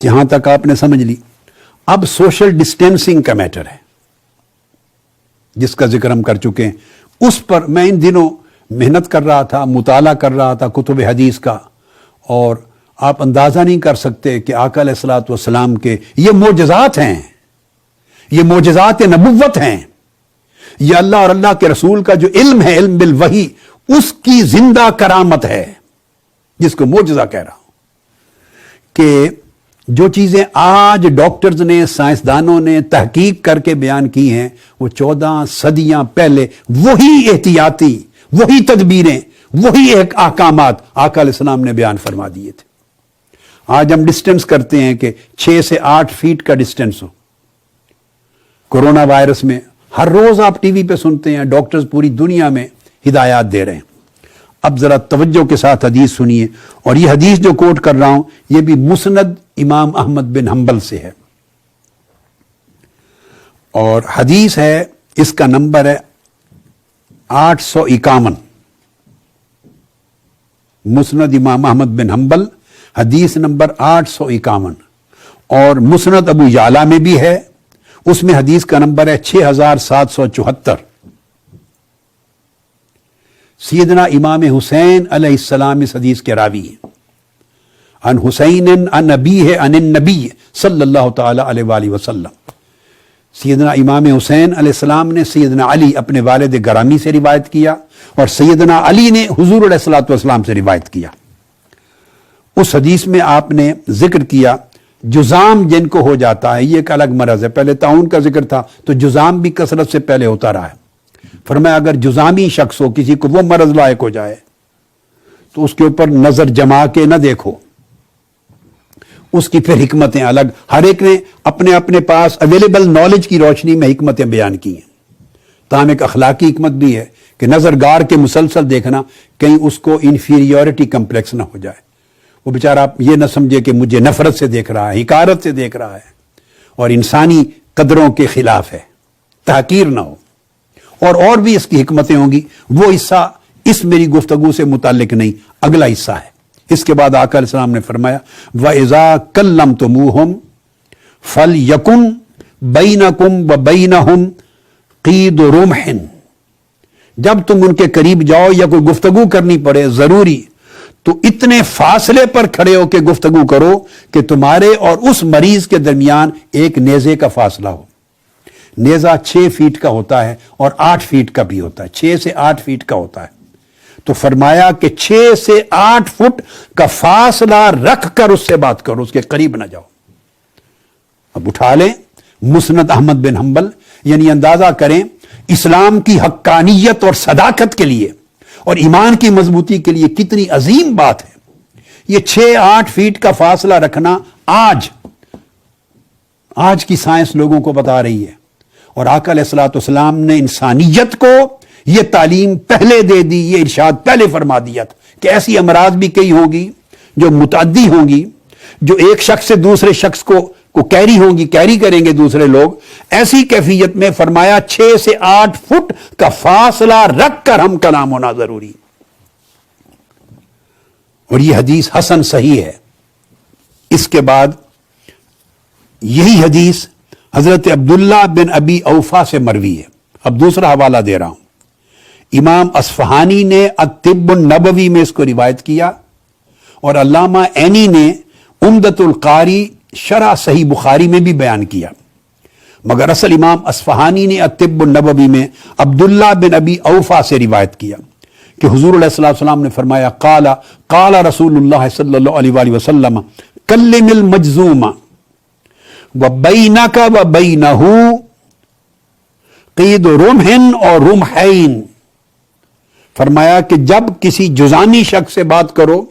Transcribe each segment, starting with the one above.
یہاں تک آپ نے سمجھ لی. اب سوشل ڈسٹینسنگ کا میٹر ہے جس کا ذکر ہم کر چکے ہیں. اس پر میں ان دنوں محنت کر رہا تھا، مطالعہ کر رہا تھا کتب حدیث کا، اور آپ اندازہ نہیں کر سکتے کہ آقا علیہ الصلوۃ والسلام کے یہ معجزات ہیں، یہ معجزات نبوت ہیں، یہ اللہ اور اللہ کے رسول کا جو علم ہے، علم بالوحی، اس کی زندہ کرامت ہے جس کو معجزہ کہہ رہا ہوں. کہ جو چیزیں آج ڈاکٹرز نے، سائنسدانوں نے تحقیق کر کے بیان کی ہیں، وہ 14 صدیاں پہلے وہی احتیاطی، وہی تدبیریں، وہی احکامات آقا علیہ السلام نے بیان فرما دیے تھے. آج ہم ڈسٹنس کرتے ہیں کہ 6 سے 8 فیٹ کا ڈسٹنس ہو. کورونا وائرس میں ہر روز آپ ٹی وی پہ سنتے ہیں ڈاکٹرز پوری دنیا میں ہدایات دے رہے ہیں. اب ذرا توجہ کے ساتھ حدیث سنیے، اور یہ حدیث جو کوٹ کر رہا ہوں یہ بھی مسند امام احمد بن حنبل سے ہے، اور حدیث ہے، اس کا نمبر ہے 851. مسند امام احمد بن حنبل، حدیث نمبر 851. اور مسند ابو یعلا میں بھی ہے، اس میں حدیث کا نمبر ہے 6774. سیدنا امام حسین علیہ السلام اس حدیث کے راوی ہیں. ان حسین ان ابیہ عن النبی صلی اللہ تعالی علیہ وآلہ وسلم. سیدنا امام حسین علیہ السلام نے سیدنا علی اپنے والد گرامی سے روایت کیا، اور سیدنا علی نے حضور علیہ الصلوۃ والسلام سے روایت کیا. اس حدیث میں آپ نے ذکر کیا جزام جن کو ہو جاتا ہے، یہ ایک الگ مرض ہے. پہلے طاعون کا ذکر تھا تو جزام بھی کثرت سے پہلے ہوتا رہا ہے. فرمایا اگر جزامی شخص ہو، کسی کو وہ مرض لاحق ہو جائے تو اس کے اوپر نظر جما کے نہ دیکھو، اس کی پھر حکمتیں الگ، ہر ایک نے اپنے اپنے پاس اویلیبل نالج کی روشنی میں حکمتیں بیان کی ہیں. تاہم ایک اخلاقی حکمت بھی ہے کہ نظر گار کے مسلسل دیکھنا، کہیں اس کو انفیریورٹی کمپلیکس نہ ہو جائے. وہ بیچارہ آپ یہ نہ سمجھے کہ مجھے نفرت سے دیکھ رہا ہے، حقارت سے دیکھ رہا ہے، اور انسانی قدروں کے خلاف ہے، تحقیر نہ ہو. اور بھی اس کی حکمتیں ہوں گی، وہ حصہ اس میری گفتگو سے متعلق نہیں، اگلا حصہ ہے. اس کے بعد آقا علیہ السلام نے فرمایا وَإِذَا كَلَّمْتُمُوهُمْ فَلْيَكُنْ بَيْنَكُمْ وَبَيْنَهُمْ قِيدُ رُمْحٍ. جب تم ان کے قریب جاؤ یا کوئی گفتگو کرنی پڑے ضروری، تو اتنے فاصلے پر کھڑے ہو کے گفتگو کرو کہ تمہارے اور اس مریض کے درمیان ایک نیزے کا فاصلہ ہو. نیزہ 6 فیٹ کا ہوتا ہے اور 8 فیٹ کا بھی ہوتا ہے، 6 سے 8 فیٹ کا ہوتا ہے. تو فرمایا کہ 6 سے 8 فٹ کا فاصلہ رکھ کر اس سے بات کرو، اس کے قریب نہ جاؤ. اب اٹھا لیں مسند احمد بن حنبل، یعنی اندازہ کریں اسلام کی حقانیت اور صداقت کے لیے اور ایمان کی مضبوطی کے لیے کتنی عظیم بات ہے. یہ 6-8 فیٹ کا فاصلہ رکھنا آج کی سائنس لوگوں کو بتا رہی ہے، اور آقا علیہ الصلوۃ والسلام نے انسانیت کو یہ تعلیم پہلے دے دی، یہ ارشاد پہلے فرما دیا تھا کہ ایسی امراض بھی کئی ہوں گی جو متعدی ہوں گی، جو ایک شخص سے دوسرے شخص کو کیری ہوں گی، کیری کریں گے دوسرے لوگ. ایسی کیفیت میں فرمایا 6 سے 8 فٹ کا فاصلہ رکھ کر ہم کلام ہونا ضروری. اور یہ حدیث حسن صحیح ہے. اس کے بعد یہی حدیث حضرت عبداللہ بن ابی اوفا سے مروی ہے. اب دوسرا حوالہ دے رہا ہوں. امام اصفہانی نے الطب النبوی میں اس کو روایت کیا، اور علامہ عینی نے عمدۃ القاری شرح صحیح بخاری میں بھی بیان کیا. مگر اصل امام اصفہانی نے الطب النبوی میں عبداللہ بن ابی اوفا سے روایت کیا کہ حضور علیہ الصلوۃ والسلام نے فرمایا قال رسول اللہ صلی اللہ علیہ وآلہ وسلم کلم المجذوم وبینک وبینہ قید رمح اور رمحین. فرمایا کہ جب کسی جزامی شخص سے بات کرو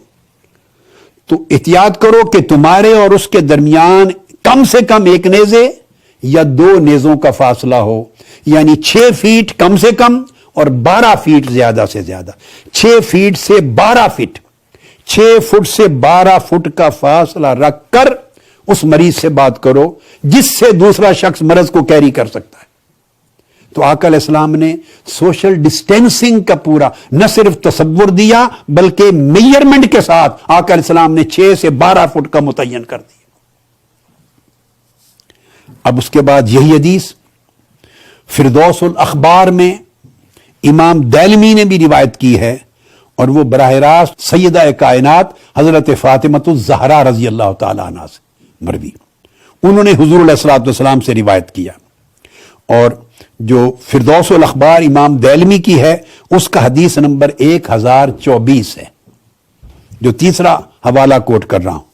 تو احتیاط کرو کہ تمہارے اور اس کے درمیان کم سے کم ایک نیزے یا 2 نیزوں کا فاصلہ ہو، یعنی 6 فیٹ کم سے کم اور 12 فیٹ زیادہ سے زیادہ. 6 فیٹ سے 12 فٹ، 6 فٹ سے 12 فٹ کا فاصلہ رکھ کر اس مریض سے بات کرو جس سے دوسرا شخص مرض کو کیری کر سکتا ہے. تو آقا علیہ السلام نے سوشل ڈسٹینسنگ کا پورا نہ صرف تصور دیا بلکہ میجرمنٹ کے ساتھ آقا علیہ السلام نے 6 سے 12 فٹ کا متعین کر دیا. اب اس کے بعد یہی حدیث فردوس الاخبار میں امام دارمی نے بھی روایت کی ہے، اور وہ براہ راست سیدہ کائنات حضرت فاطمۃ الزہرا رضی اللہ تعالی عنہا سے مروی، انہوں نے حضور علیہ الصلوۃ والسلام سے روایت کیا۔ اور جو فردوس الاخبار امام دارمی کی ہے اس کا حدیث نمبر 1024 ہے، جو تیسرا حوالہ کوٹ کر رہا ہوں،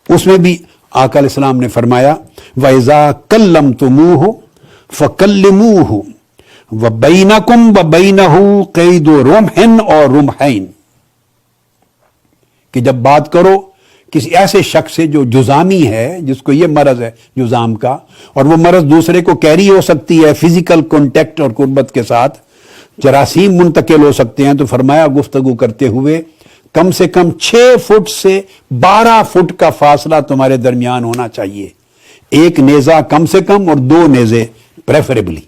اس میں بھی آقا علیہ السلام نے فرمایا وَإِذَا كَلَّمْتُمُوهُ فَكَلِّمُوهُ وَبَيْنَكُمْ وَبَيْنَهُ قَيْدُ رُمْحٍ اور رُمْحَيْن، کہ جب بات کرو کسی ایسے شخص سے جو جزامی ہے، جس کو یہ مرض ہے جزام کا، اور وہ مرض دوسرے کو کیری ہو سکتی ہے فزیکل کانٹیکٹ اور قربت کے ساتھ، جراثیم منتقل ہو سکتے ہیں، تو فرمایا گفتگو کرتے ہوئے کم سے کم 6 فٹ سے 12 فٹ کا فاصلہ تمہارے درمیان ہونا چاہیے، ایک نیزہ کم سے کم اور 2 نیزے پریفریبلی،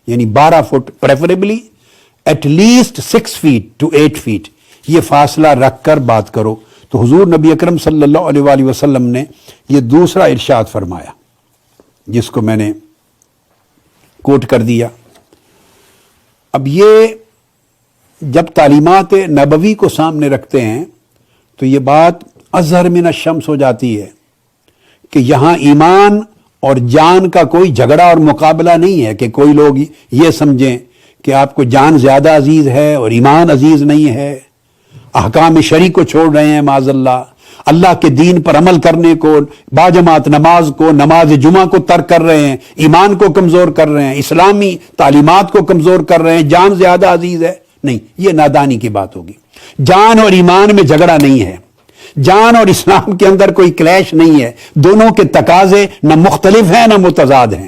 یعنی 12 foot preferably, at least 6 feet to 8 feet, یہ فاصلہ رکھ کر بات کرو۔ تو حضور نبی اکرم صلی اللہ علیہ وآلہ وسلم نے یہ دوسرا ارشاد فرمایا جس کو میں نے کوٹ کر دیا۔ اب یہ جب تعلیمات نبوی کو سامنے رکھتے ہیں تو یہ بات اظہر من الشمس ہو جاتی ہے کہ یہاں ایمان اور جان کا کوئی جھگڑا اور مقابلہ نہیں ہے کہ کوئی لوگ یہ سمجھیں کہ آپ کو جان زیادہ عزیز ہے اور ایمان عزیز نہیں ہے، احکام شرعی کو چھوڑ رہے ہیں معاذ اللہ کے دین پر عمل کرنے کو، باجماعت نماز کو، نماز جمعہ کو ترک کر رہے ہیں، ایمان کو کمزور کر رہے ہیں، اسلامی تعلیمات کو کمزور کر رہے ہیں، جان زیادہ عزیز ہے۔ نہیں، یہ نادانی کی بات ہوگی۔ جان اور ایمان میں جھگڑا نہیں ہے، جان اور اسلام کے اندر کوئی کلیش نہیں ہے، دونوں کے تقاضے نہ مختلف ہیں نہ متضاد ہیں۔